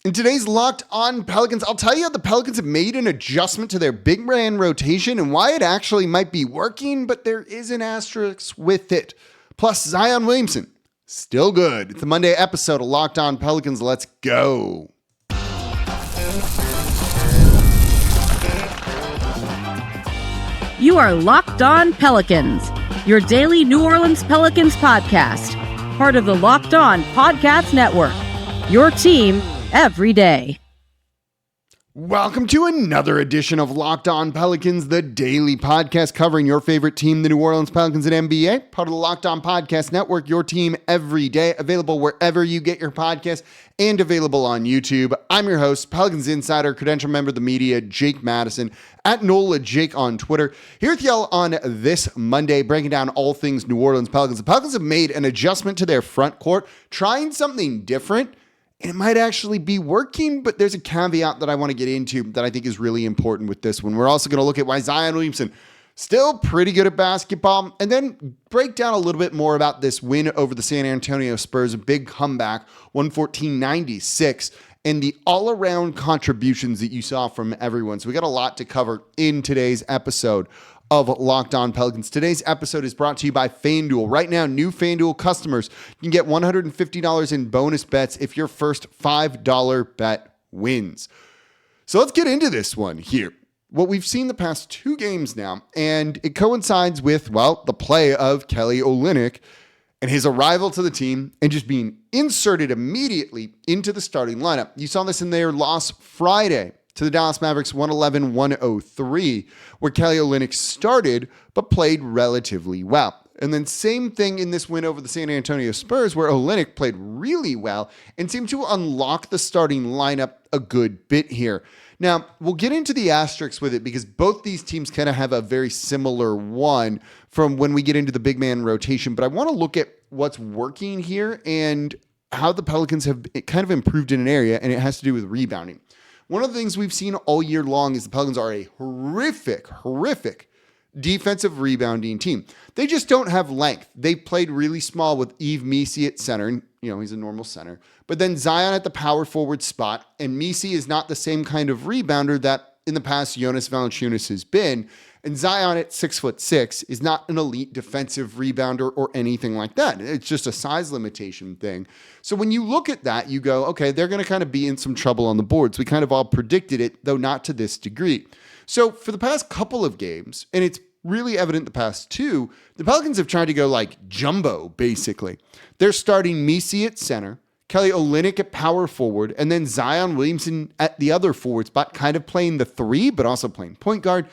In today's Locked On Pelicans, I'll tell you how the Pelicans have made an adjustment to their big man rotation and why it actually might be working, but there is an asterisk with it. Plus, Zion Williamson, still good. It's a Monday episode of Locked On Pelicans. Let's go. You are Locked On Pelicans, your daily New Orleans Pelicans podcast, part of the Locked On Podcast Network, your team every day. Welcome to another edition of Locked On Pelicans, the daily podcast covering your favorite team, the New Orleans Pelicans and NBA, part of the Locked On Podcast Network, your team every day, available wherever you get your podcasts and available on YouTube. I'm your host, Pelicans Insider, credential member of the media, Jake Madison, at NOLA Jake on Twitter. Here with y'all on this Monday, breaking down all things New Orleans Pelicans. The Pelicans have made an adjustment to their front court, trying something different. And it might actually be working, but there's a caveat that I want to get into that I think is really important with this one. We're also going to look at why Zion Williamson still pretty good at basketball, and then break down a little bit more about this win over the San Antonio Spurs, a big comeback, 114-96, and the all-around contributions that you saw from everyone. So we got a lot to cover in today's episode of Locked On Pelicans. Today's episode is brought to you by FanDuel. Right now, new FanDuel customers can get $150 in bonus bets if your first $5 bet wins. So let's get into this one here. What we've seen the past two games now, and it coincides with, well, the play of Kelly Olynyk and his arrival to the team and just being inserted immediately into the starting lineup. You saw this in their loss Friday to the Dallas Mavericks, 111-103, where Kelly Olynyk started but played relatively well. And then same thing in this win over the San Antonio Spurs, where Olynyk played really well and seemed to unlock the starting lineup a good bit here. Now, we'll get into the asterisks with it because both these teams kind of have a very similar one from when we get into the big man rotation. But I want to look at what's working here and how the Pelicans have kind of improved in an area, and it has to do with rebounding. One of the things we've seen all year long is the Pelicans are a horrific defensive rebounding team. They just don't have length. They played really small with Yves Missi at center, and he's a normal center. But then Zion at the power forward spot, and Missi is not the same kind of rebounder that in the past Jonas Valanciunas has been. And Zion at 6'6" is not an elite defensive rebounder or anything like that. It's just a size limitation thing. So when you look at that, you go, okay, they're going to kind of be in some trouble on the boards. We kind of all predicted it, though not to this degree. So for the past couple of games, and it's really evident the past two, the Pelicans have tried to go like jumbo, basically. They're starting Missi at center, Kelly Olynyk at power forward, and then Zion Williamson at the other forward spot, kind of playing the three, but also playing point guard.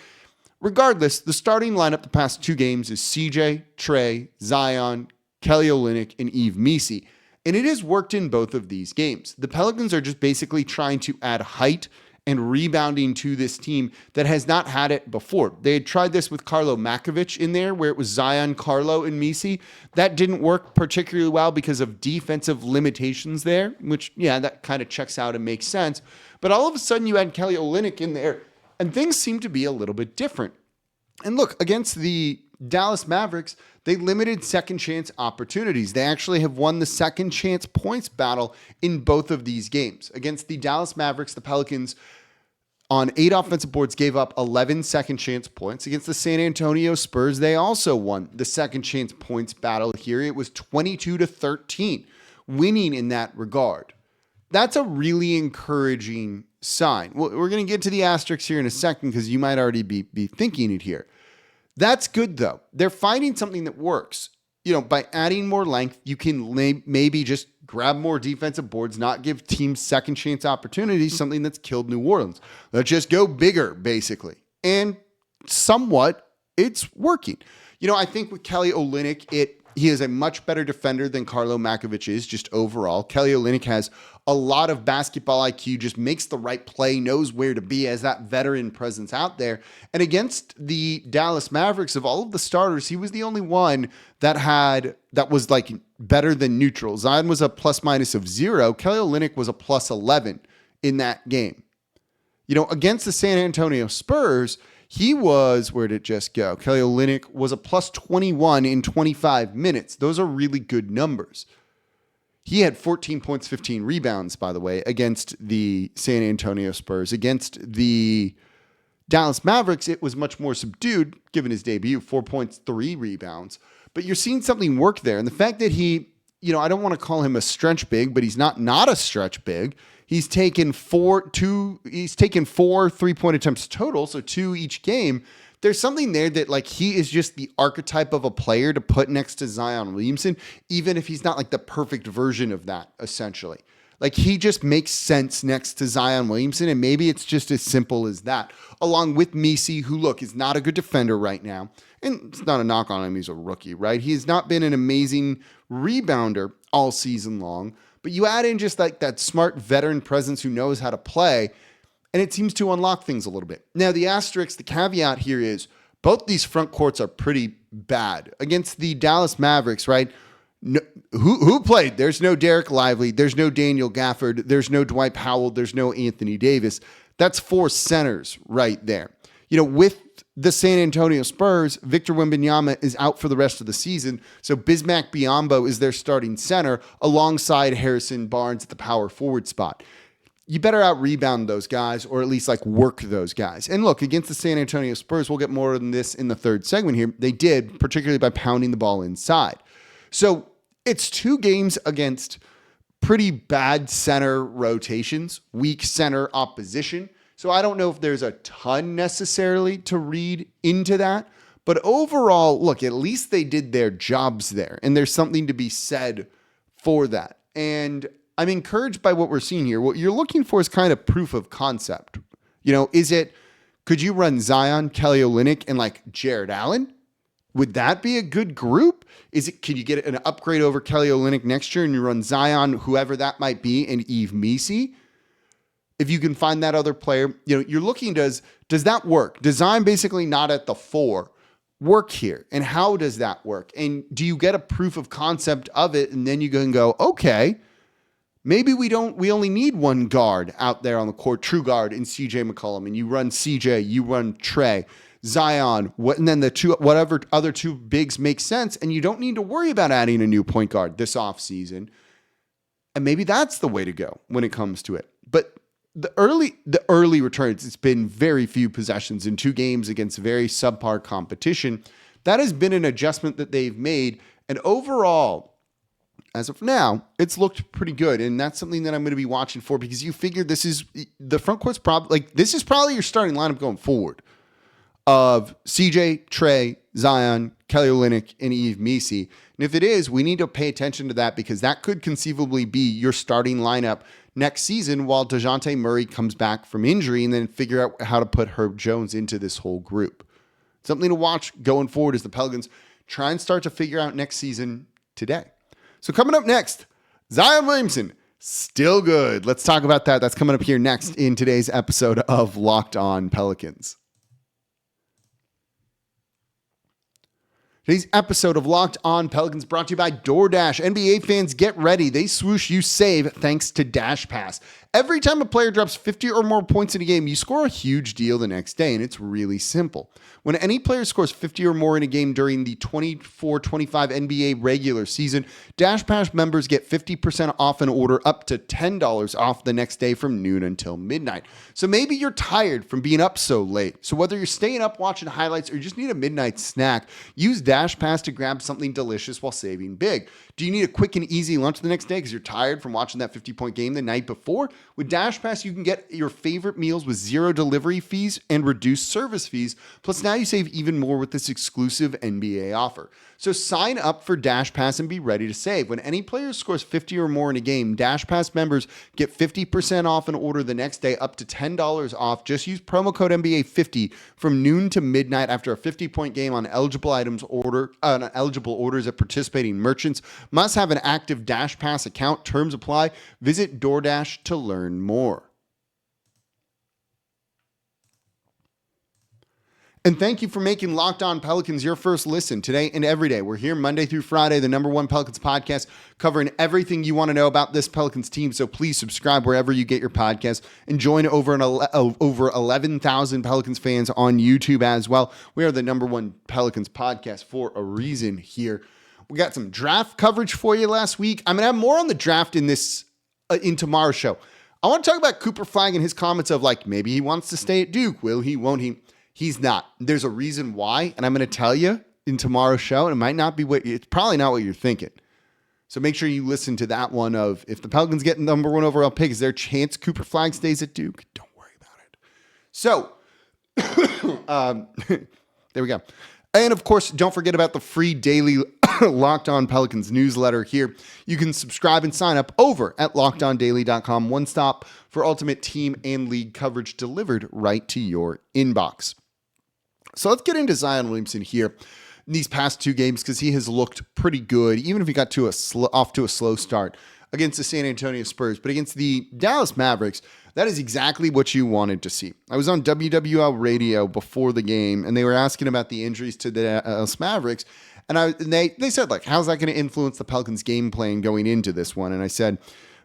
Regardless, the starting lineup the past two games is CJ, Trey, Zion, Kelly Olynyk, and Yves Missi. And it has worked in both of these games. The Pelicans are just basically trying to add height and rebounding to this team that has not had it before. They had tried this with Carlo Makovic in there, where it was Zion, Carlo, and Missi. That didn't work particularly well because of defensive limitations there, which, that kind of checks out and makes sense. But all of a sudden, you add Kelly Olynyk in there, and things seem to be a little bit different. And look, against the Dallas Mavericks, they limited second chance opportunities. They actually have won the second chance points battle in both of these games. Against the Dallas Mavericks, the Pelicans on 8 offensive boards gave up 11 second chance points. Against the San Antonio Spurs, they also won the second chance points battle here. It was 22-13, winning in that regard. That's a really encouraging sign. We're going to get to the asterisks here in a second because you might already be thinking it here. That's good, though. They're finding something that works. By adding more length, you can maybe just grab more defensive boards, not give teams second chance opportunities, something that's killed New Orleans. Let's just go bigger, basically. And somewhat, it's working. I think with Kelly Olynyk, he is a much better defender than Carlo Makovic is, just overall. Kelly Olynyk has a lot of basketball IQ, just makes the right play, knows where to be as that veteran presence out there. And against the Dallas Mavericks, of all of the starters, he was the only one that was like better than neutral. Zion was a plus minus of 0. Kelly Olynyk was a plus 11 in that game. Against the San Antonio Spurs, he was, where did it just go? Kelly Olynyk was a plus 21 in 25 minutes. Those are really good numbers. He had 14 points, 15 rebounds, by the way, against the San Antonio Spurs. Against the Dallas Mavericks, it was much more subdued, given his debut, 4 points, 3 rebounds. But you're seeing something work there. And the fact that he, I don't want to call him a stretch big, but he's not a stretch big. He's taken 4 3-point attempts total, so 2 each game. There's something there that like he is just the archetype of a player to put next to Zion Williamson, even if he's not like the perfect version of that, essentially. Like he just makes sense next to Zion Williamson, and maybe it's just as simple as that. Along with Missi, who, look, is not a good defender right now. And it's not a knock on him, he's a rookie, right? He has not been an amazing rebounder all season long, but you add in just like that smart veteran presence who knows how to play, and it seems to unlock things a little bit. Now, the caveat here is both these front courts are pretty bad. Against the Dallas Mavericks, right? No, who played? There's no Derek Lively. There's no Daniel Gafford. There's no Dwight Powell. There's no Anthony Davis. That's 4 centers right there. With the San Antonio Spurs, Victor Wembanyama is out for the rest of the season. So Bismack Biyombo is their starting center alongside Harrison Barnes at the power forward spot. You better out-rebound those guys, or at least like work those guys. And look, against the San Antonio Spurs, we'll get more than this in the third segment here. They did, particularly by pounding the ball inside. So it's 2 games against pretty bad center rotations, weak center opposition. So I don't know if there's a ton necessarily to read into that. But overall, look, at least they did their jobs there. And there's something to be said for that. And I'm encouraged by what we're seeing here. What you're looking for is kind of proof of concept. Could you run Zion, Kelly Olynyk, and like Jared Allen? Would that be a good group? Can you get an upgrade over Kelly Olynyk next year and you run Zion, whoever that might be, and Yves Missi? If you can find that other player, you're looking, does that work? Does Zion basically not at the 4 work here? And how does that work? And do you get a proof of concept of it? And then you can go, okay, maybe we only need 1 guard out there on the court, true guard in CJ McCollum, and you run CJ, you run Trey, Zion, and then whatever other 2 bigs make sense, and you don't need to worry about adding a new point guard this offseason. And maybe that's the way to go when it comes to it. But the early returns, it's been very few possessions in 2 games against very subpar competition. That has been an adjustment that they've made, and overall, as of now, it's looked pretty good, and that's something that I'm going to be watching for, because you figure this is the front court's this is probably your starting lineup going forward of CJ, Trey, Zion, Kelly Olynyk, and Yves Missi. And if it is, we need to pay attention to that, because that could conceivably be your starting lineup next season while DeJounte Murray comes back from injury, and then figure out how to put Herb Jones into this whole group. Something to watch going forward as the Pelicans try and start to figure out next season today. So coming up next, Zion Williamson, still good. Let's talk about that. That's coming up here next in today's episode of Locked On Pelicans. Today's episode of Locked On Pelicans brought to you by DoorDash. NBA fans, get ready. They swoosh, you save thanks to Dash Pass. Every time a player drops 50 or more points in a game, you score a huge deal the next day, and it's really simple. When any player scores 50 or more in a game during the 24-25 NBA regular season, Dash Pass members get 50% off an order up to $10 off the next day from noon until midnight. So maybe you're tired from being up so late. So whether you're staying up watching highlights or you just need a midnight snack, use Dash Pass to grab something delicious while saving big. Do you need a quick and easy lunch the next day because you're tired from watching that 50-point game the night before? With Dash Pass, you can get your favorite meals with 0 delivery fees and reduced service fees. Plus, now you save even more with this exclusive NBA offer. So sign up for Dash Pass and be ready to save. When any player scores 50 or more in a game, Dash Pass members get 50% off an order the next day, up to $10 off. Just use promo code NBA50 from noon to midnight after a 50-point game on eligible orders at participating merchants. Must have an active Dash Pass account. Terms apply. Visit DoorDash to learn more. And thank you for making Locked On Pelicans your first listen today and every day. We're here Monday through Friday, the #1 Pelicans podcast, covering everything you want to know about this Pelicans team. So please subscribe wherever you get your podcasts and join over 11,000 Pelicans fans on YouTube as well. We are the #1 Pelicans podcast for a reason here. We got some draft coverage for you last week. I'm going to have more on the draft in tomorrow's show. I want to talk about Cooper Flagg and his comments of like, maybe he wants to stay at Duke. Will he? Won't he? He's not. There's a reason why. And I'm going to tell you in tomorrow's show. And it might not be it's probably not what you're thinking. So make sure you listen to that one of if the Pelicans get number 1 overall pick, is there a chance Cooper Flagg stays at Duke? Don't worry about it. So there we go. And of course, don't forget about the free daily Locked On Pelicans newsletter here. You can subscribe and sign up over at lockedondaily.com. One stop for ultimate team and league coverage delivered right to your inbox. So let's get into Zion Williamson here in these past 2 games because he has looked pretty good, even if he got off to a slow start against the San Antonio Spurs. But against the Dallas Mavericks, that is exactly what you wanted to see. I was on WWL radio before the game, and they were asking about the injuries to the Dallas Mavericks. And they said, like, how's that going to influence the Pelicans' game plan going into this one? And I said,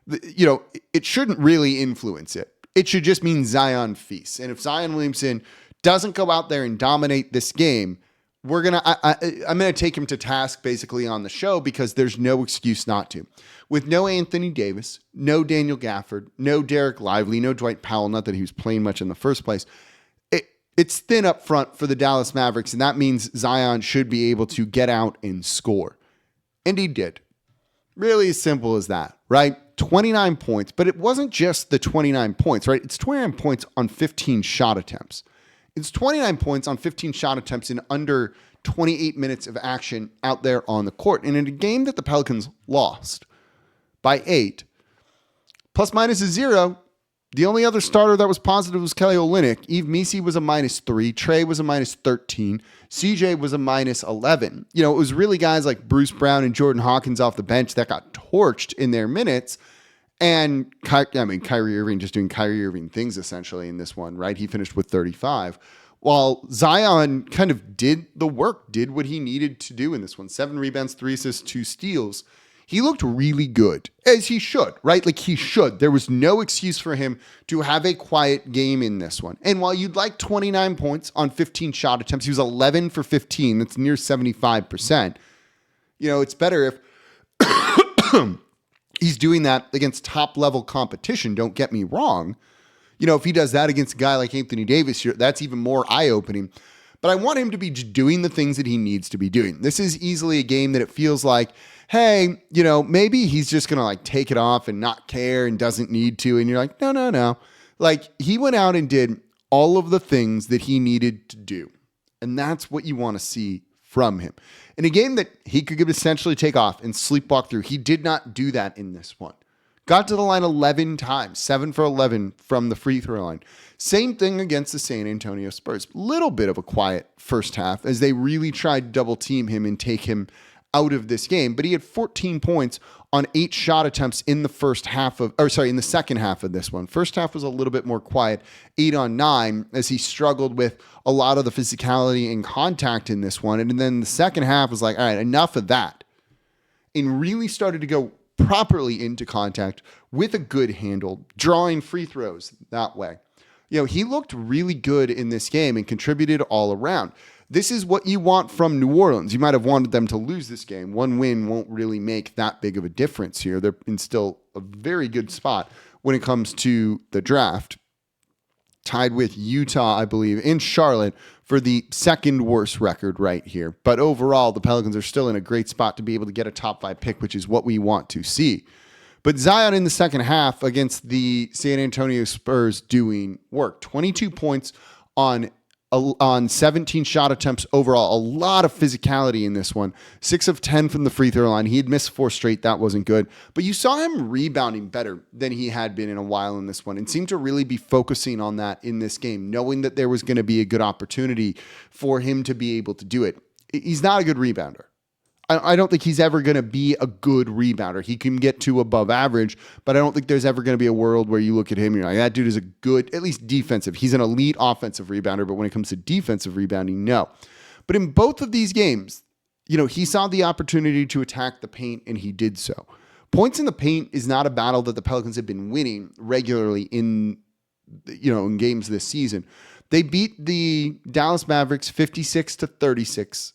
it shouldn't really influence it. It should just mean Zion feasts. And if Zion Williamson doesn't go out there and dominate this game, I'm gonna take him to task basically on the show because there's no excuse not to. With no Anthony Davis, no Daniel Gafford, no Derek Lively, no Dwight Powell, not that he was playing much in the first place. It's thin up front for the Dallas Mavericks, and that means Zion should be able to get out and score. And he did. Really as simple as that, right? 29 points, but it wasn't just the 29 points, right? It's 29 points on 15 shot attempts. It's 29 points on 15 shot attempts in under 28 minutes of action out there on the court. And in a game that the Pelicans lost by 8, plus minus is 0, the only other starter that was positive was Kelly Olynyk. Yves Missi was a -3. Trey was a -13. CJ was a -11. It was really guys like Bruce Brown and Jordan Hawkins off the bench that got torched in their minutes. And Kyrie Irving just doing Kyrie Irving things essentially in this one, right? He finished with 35. While Zion kind of did the work, did what he needed to do in this one. 7 rebounds, 3 assists, 2 steals. He looked really good, as he should, right? Like he should. There was no excuse for him to have a quiet game in this one. And while you'd like 29 points on 15 shot attempts, he was 11 for 15. That's near 75%. It's better if he's doing that against top-level competition, don't get me wrong. If he does that against a guy like Anthony Davis, that's even more eye-opening. But I want him to be doing the things that he needs to be doing. This is easily a game that it feels like, hey, maybe he's just going to take it off and not care and doesn't need to. And you're like, no. Like he went out and did all of the things that he needed to do. And that's what you want to see from him. In a game that he could essentially take off and sleepwalk through, he did not do that in this one. Got to the line 11 times, 7 for 11 from the free throw line. Same thing against the San Antonio Spurs. Little bit of a quiet first half as they really tried to double team him and take him out of this game. But he had 14 points on 8 shot attempts in the in the second half of this one. First half was a little bit more quiet, 8 on 9, as he struggled with a lot of the physicality and contact in this one. And then the second half was like, all right, enough of that. And really started to go properly into contact with a good handle, drawing free throws that way. He looked really good in this game and contributed all around. This is what you want from New Orleans. You might have wanted them to lose this game. One win won't really make that big of a difference here. They're in still a very good spot when it comes to the draft. Tied with Utah, I believe, and Charlotte for the second worst record right here. But overall, the Pelicans are still in a great spot to be able to get a top 5 pick, which is what we want to see. But Zion in the second half against the San Antonio Spurs doing work. 22 points on 17 shot attempts overall. A lot of physicality in this one. 6 of 10 from the free throw line. He had missed 4 straight. That wasn't good. But you saw him rebounding better than he had been in a while in this one and seemed to really be focusing on that in this game, knowing that there was going to be a good opportunity for him to be able to do it. He's not a good rebounder. I don't think he's ever going to be a good rebounder. He can get to above average, but I don't think there's ever going to be a world where you look at him and you're like, that dude is a good, at least defensive. He's an elite offensive rebounder, but when it comes to defensive rebounding, no. But in both of these games, he saw the opportunity to attack the paint and he did so. Points in the paint is not a battle that the Pelicans have been winning regularly in games this season. They beat the Dallas Mavericks 56-36.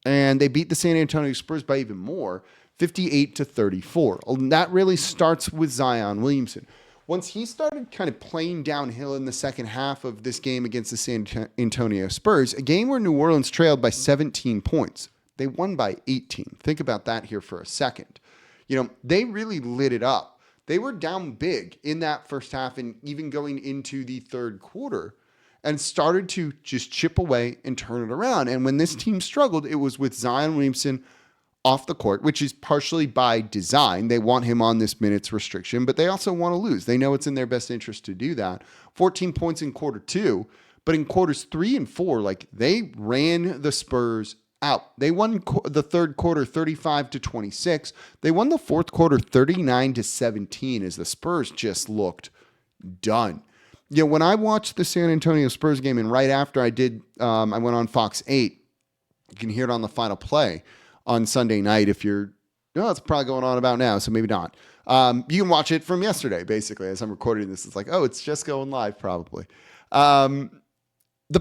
And they beat the San Antonio Spurs by even more, 58-34. And that really starts with Zion Williamson. Once he started kind of playing downhill in the second half of this game against the San Antonio Spurs, a game where New Orleans trailed by 17 points, they won by 18. Think about that here for a second. They really lit it up. They were down big in that first half and even going into the third quarter and started to just chip away and turn it around. And when this team struggled, it was with Zion Williamson off the court, which is partially by design. They want him on this minutes restriction, but they also want to lose. They know it's in their best interest to do that. 14 points in quarter 2, but in quarters 3 and 4, they ran the Spurs out. They won the third quarter 35-26. They won the fourth quarter 39-17 as the Spurs just looked done. When I watched the San Antonio Spurs game, and right after I did, I went on Fox 8. You can hear it on the final play on Sunday night if you're, it's probably going on about now, so maybe not. You can watch it from yesterday, basically, as I'm recording this. It's it's just going live probably. The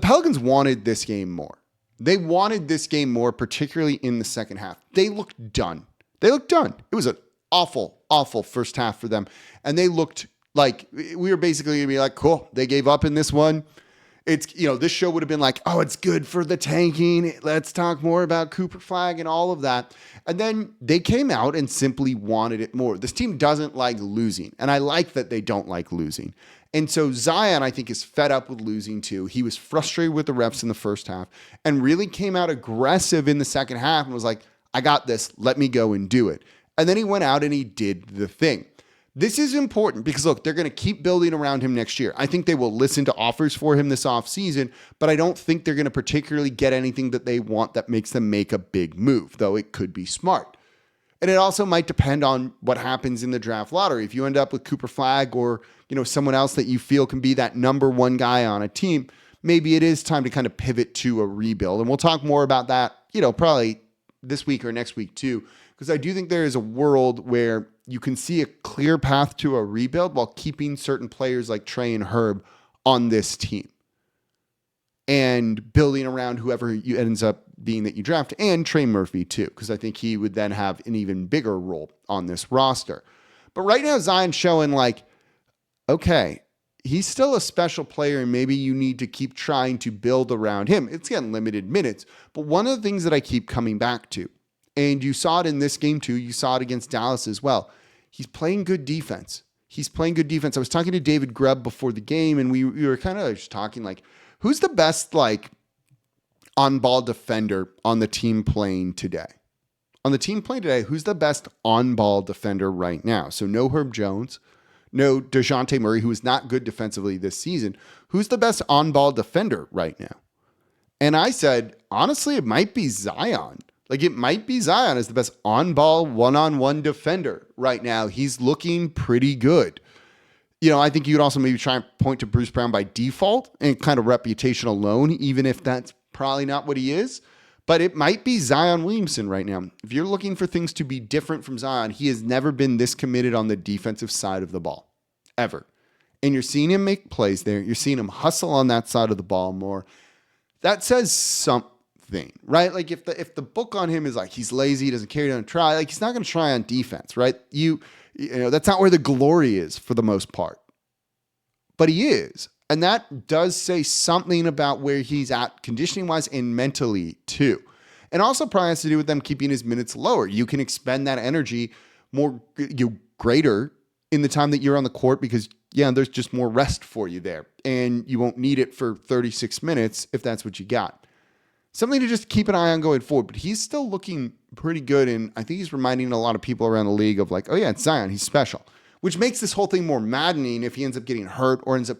Pelicans wanted this game more. They wanted this game more, particularly in the second half. They looked done. It was an awful, awful first half for them. And they looked like we were basically going to be like, cool, they gave up in this one. It's, this show would have been like, oh, it's good for the tanking. Let's talk more about Cooper Flag and all of that. And then they came out and simply wanted it more. This team doesn't like losing. And I like that they don't like losing. And so Zion, I think, is fed up with losing too. He was frustrated with the refs in the first half and really came out aggressive in the second half and was like, I got this. Let me go and do it. And then he went out and he did the thing. This is important because, look, they're going to keep building around him next year. I think they will listen to offers for him this offseason, but I don't think they're going to particularly get anything that they want that makes them make a big move, though it could be smart. And it also might depend on what happens in the draft lottery. If you end up with Cooper Flag or, someone else that you feel can be that number one guy on a team, maybe it is time to kind of pivot to a rebuild. And we'll talk more about that, probably this week or next week too, because I do think there is a world where you can see a clear path to a rebuild while keeping certain players like Trey and Herb on this team and building around whoever you ends up being that you draft, and Trey Murphy too, because I think he would then have an even bigger role on this roster. But right now, Zion's showing okay, he's still a special player and maybe you need to keep trying to build around him. It's getting limited minutes, but one of the things that I keep coming back to, and you saw it in this game too, you saw it against Dallas as well, he's playing good defense. I was talking to David Grubb before the game and we were kind of just talking who's the best on-ball defender on the team playing today? On the team playing today, who's the best on-ball defender right now? So no Herb Jones, no DeJounte Murray, who is not good defensively this season. Who's the best on-ball defender right now? And I said, honestly, it might be Zion. It might be Zion as the best on-ball one-on-one defender right now. He's looking pretty good. I think you would also maybe try and point to Bruce Brown by default and kind of reputation alone, even if that's probably not what he is. But it might be Zion Williamson right now. If you're looking for things to be different from Zion, he has never been this committed on the defensive side of the ball, ever. And you're seeing him make plays there. You're seeing him hustle on that side of the ball more. That says something, right? If the book on him is he's lazy, he doesn't care, he doesn't try, he's not going to try on defense, right? You know, that's not where the glory is for the most part. But he is. And that does say something about where he's at conditioning-wise and mentally, too. And also probably has to do with them keeping his minutes lower. You can expend that energy more greater in the time that you're on the court because, there's just more rest for you there. And you won't need it for 36 minutes if that's what you got. Something to just keep an eye on going forward. But he's still looking pretty good. And I think he's reminding a lot of people around the league of oh, yeah, it's Zion. He's special. Which makes this whole thing more maddening if he ends up getting hurt or ends up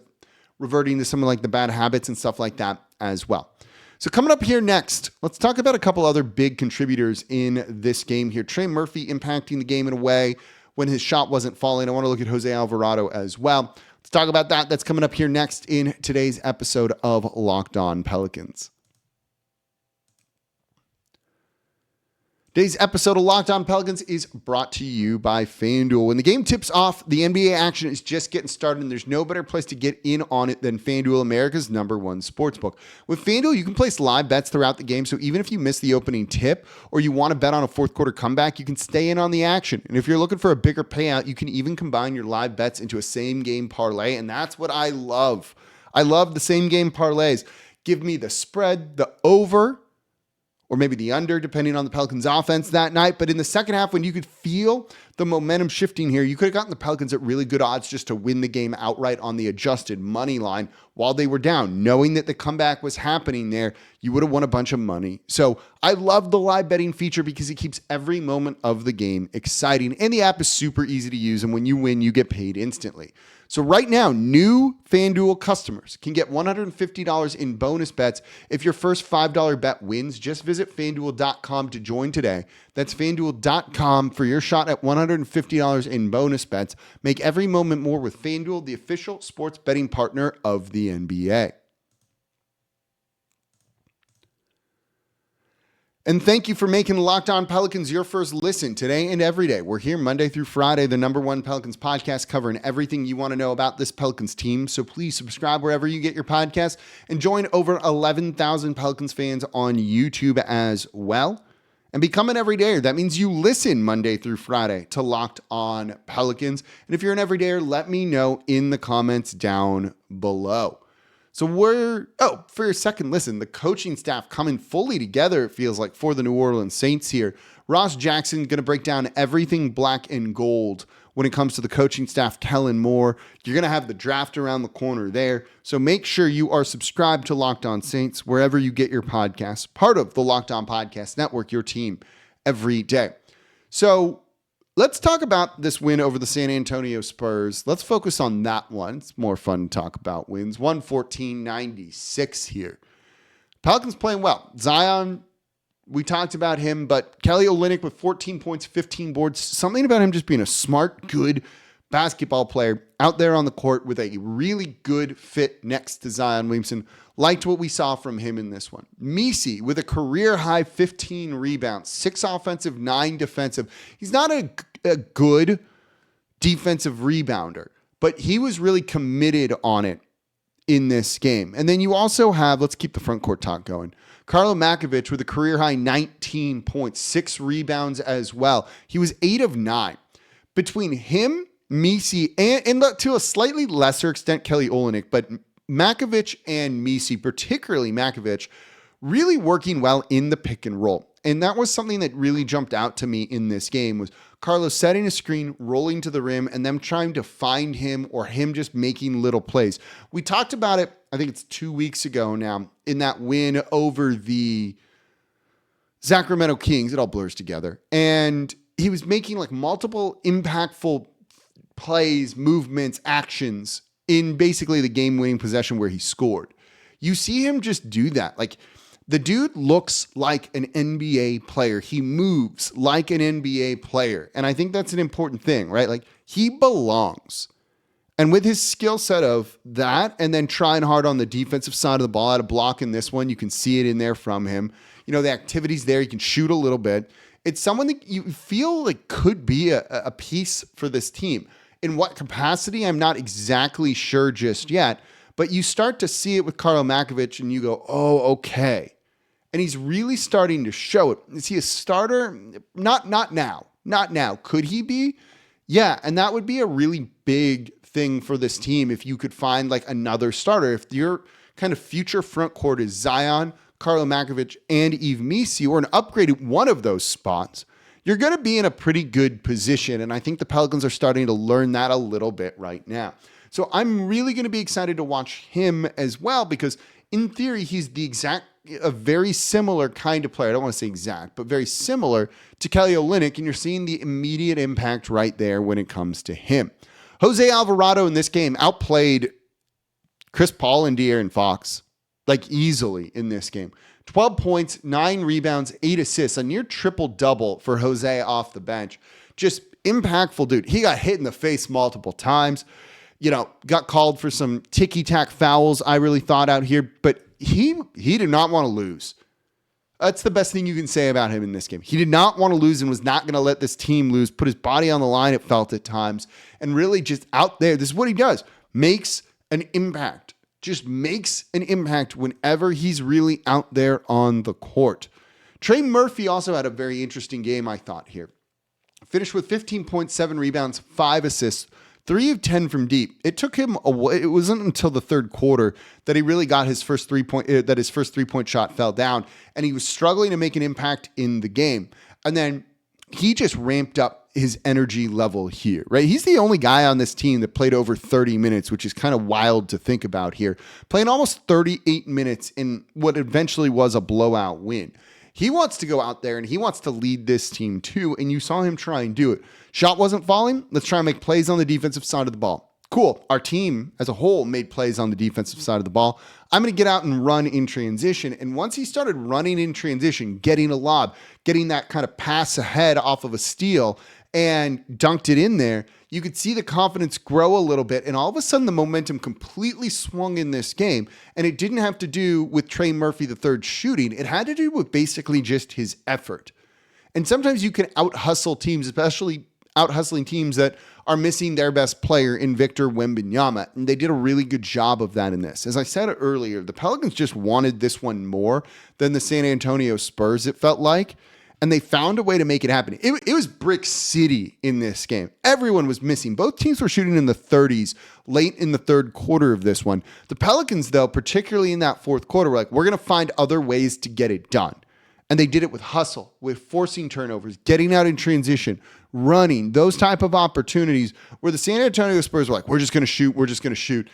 reverting to some of the bad habits and stuff like that as well. So coming up here next, let's talk about a couple other big contributors in this game here. Trey Murphy impacting the game in a way when his shot wasn't falling. I want to look at Jose Alvarado as well. Let's talk about that. That's coming up here next in today's episode of Locked On Pelicans. Today's episode of Locked On Pelicans is brought to you by FanDuel. When the game tips off, the NBA action is just getting started, and there's no better place to get in on it than FanDuel, America's #1 sportsbook. With FanDuel, you can place live bets throughout the game, so even if you miss the opening tip or you want to bet on a fourth quarter comeback, you can stay in on the action. And if you're looking for a bigger payout, you can even combine your live bets into a same-game parlay, and that's what I love. I love the same-game parlays. Give me the spread, the over, or maybe the under, depending on the Pelicans' offense that night. But in the second half, when you could feel the momentum shifting here, you could have gotten the Pelicans at really good odds just to win the game outright on the adjusted money line while they were down. Knowing that the comeback was happening there, you would have won a bunch of money. So I love the live betting feature because it keeps every moment of the game exciting. And the app is super easy to use. And when you win, you get paid instantly. So right now, new FanDuel customers can get $150 in bonus bets if your first $5 bet wins. Just visit FanDuel.com to join today. That's FanDuel.com for your shot at $150 in bonus bets. Make every moment more with FanDuel, the official sports betting partner of the NBA. And thank you for making Locked On Pelicans your first listen today and every day. We're here Monday through Friday, the #1 Pelicans podcast, covering everything you want to know about this Pelicans team. So please subscribe wherever you get your podcasts and join over 11,000 Pelicans fans on YouTube as well. And become an everydayer. That means you listen Monday through Friday to Locked On Pelicans. And if you're an everydayer, let me know in the comments down below. So for your second listen, the coaching staff coming fully together, it feels like, for the New Orleans Saints here. Ross Jackson going to break down everything black and gold when it comes to the coaching staff. Kellen Moore, you're going to have the draft around the corner there. So make sure you are subscribed to Locked On Saints wherever you get your podcasts. Part of the Locked On Podcast Network, your team every day. So let's talk about this win over the San Antonio Spurs. Let's focus on that one. It's more fun to talk about wins. 114-96 here. Pelicans playing well. Zion, we talked about him, but Kelly Olynyk with 14 points, 15 boards. Something about him just being a smart, good basketball player out there on the court with a really good fit next to Zion Williamson. Liked what we saw from him in this one. Missi with a career-high 15 rebounds, 6 offensive, 9 defensive. He's not a good defensive rebounder, but he was really committed on it in this game. And then you also have, let's keep the front court talk going, Karlo Makovic with a career-high 19 points, 6 rebounds as well. He was 8 of 9. Between him, Missi, and to a slightly lesser extent, Kelly Olynyk, but Makovic and Missi, particularly Makovic, really working well in the pick and roll. And that was something that really jumped out to me in this game was Carlos setting a screen, rolling to the rim, and them trying to find him or him just making little plays. We talked about it, I think it's 2 weeks ago now, in that win over the Sacramento Kings. It all blurs together. And he was making like multiple impactful plays, movements, actions in basically the game-winning possession where he scored. You see him just do that. Like, the dude looks like an NBA player. He moves like an NBA player. And I think that's an important thing, right? Like, he belongs. And with his skill set of that and then trying hard on the defensive side of the ball, out of block in this one, you can see it in there from him. You know, the activity's there. You can shoot a little bit. It's someone that you feel like could be a piece for this team. In what capacity, I'm not exactly sure just yet, but you start to see it with Karlo Makovic and you go, oh, okay. And he's really starting to show it. Is he a starter? Not now. Could he be? Yeah, and that would be a really big thing for this team if you could find like another starter. If your kind of future front court is Zion, Karlo Makovic, and Yves Missi, or an upgraded one of those spots, you're going to be in a pretty good position. And I think the Pelicans are starting to learn that a little bit right now. So I'm really going to be excited to watch him as well, because in theory, he's a very similar kind of player. I don't want to say exact, but very similar to Kelly Olynyk. And you're seeing the immediate impact right there when it comes to him. Jose Alvarado in this game outplayed Chris Paul and De'Aaron Fox, like easily in this game. 12 points, 9 rebounds, 8 assists, a near triple-double for Jose off the bench. Just impactful dude. He got hit in the face multiple times. You know, got called for some ticky-tack fouls, I really thought out here, but he did not want to lose. That's the best thing you can say about him in this game. He did not want to lose and was not going to let this team lose, put his body on the line, it felt at times, and really just out there. This is what he does. Makes an impact. Just makes an impact whenever he's really out there on the court. Trey Murphy also had a very interesting game, I thought, here. Finished with 15.7 rebounds, 5 assists, 3 of 10 from deep. It took him away. It wasn't until the third quarter that he really got his first three-point shot fell down, and he was struggling to make an impact in the game. And then he just ramped up his energy level here, right? He's the only guy on this team that played over 30 minutes, which is kind of wild to think about here. Playing almost 38 minutes in what eventually was a blowout win. He wants to go out there and he wants to lead this team too, and you saw him try and do it. Shot wasn't falling. Let's try and make plays on the defensive side of the ball. Cool. Our team as a whole made plays on the defensive side of the ball. I'm going to get out and run in transition. And once he started running in transition, getting a lob, getting that kind of pass ahead off of a steal and dunked it in there, you could see the confidence grow a little bit. And all of a sudden, the momentum completely swung in this game. And it didn't have to do with Trey Murphy III shooting. It had to do with basically just his effort. And sometimes you can out-hustle teams, especially out-hustling teams that are missing their best player in Victor Wembanyama. And they did a really good job of that in this. As I said earlier, the Pelicans just wanted this one more than the San Antonio Spurs, it felt like. And they found a way to make it happen. It was Brick City in this game. Everyone was missing. Both teams were shooting in the 30s late in the third quarter of this one. The Pelicans, though, particularly in that fourth quarter, were like, we're going to find other ways to get it done. And they did it with hustle, with forcing turnovers, getting out in transition, running, those type of opportunities where the San Antonio Spurs were like, we're just going to shoot.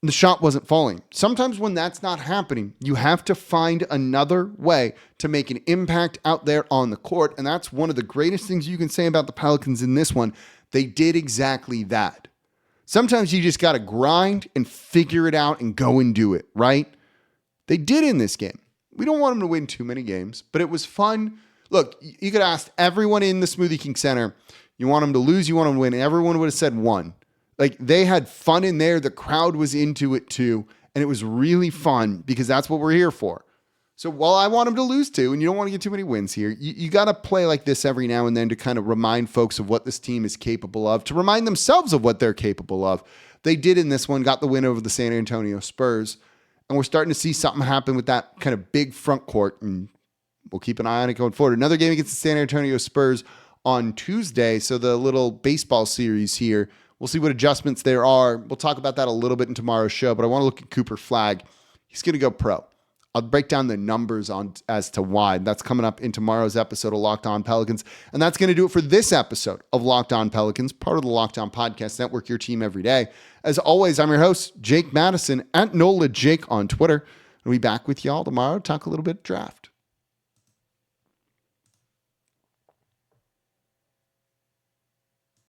And the shot wasn't falling. Sometimes when that's not happening, you have to find another way to make an impact out there on the court. And that's one of the greatest things you can say about the Pelicans in this one. They did exactly that. Sometimes you just got to grind and figure it out and go and do it, right? They did in this game. We don't want them to win too many games, but it was fun. Look, you could ask everyone in the Smoothie King Center, you want them to lose, you want them to win, and everyone would have said one. Like, they had fun in there. The crowd was into it too, and it was really fun because that's what we're here for. So while I want them to lose too, and you don't want to get too many wins here, you got to play like this every now and then to kind of remind folks of what this team is capable of, to remind themselves of what they're capable of. They did in this one, got the win over the San Antonio Spurs. And we're starting to see something happen with that kind of big front court, and we'll keep an eye on it going forward. Another game against the San Antonio Spurs on Tuesday, so the little baseball series here. We'll see what adjustments there are. We'll talk about that a little bit in tomorrow's show, but I want to look at Cooper Flagg. He's going to go pro. I'll break down the numbers on as to why. That's coming up in tomorrow's episode of Locked On Pelicans, and that's going to do it for this episode of Locked On Pelicans, part of the Locked On Podcast Network, your team every day. As always, I'm your host, Jake Madison, at NOLA Jake on Twitter. I'll be back with y'all tomorrow to talk a little bit draft.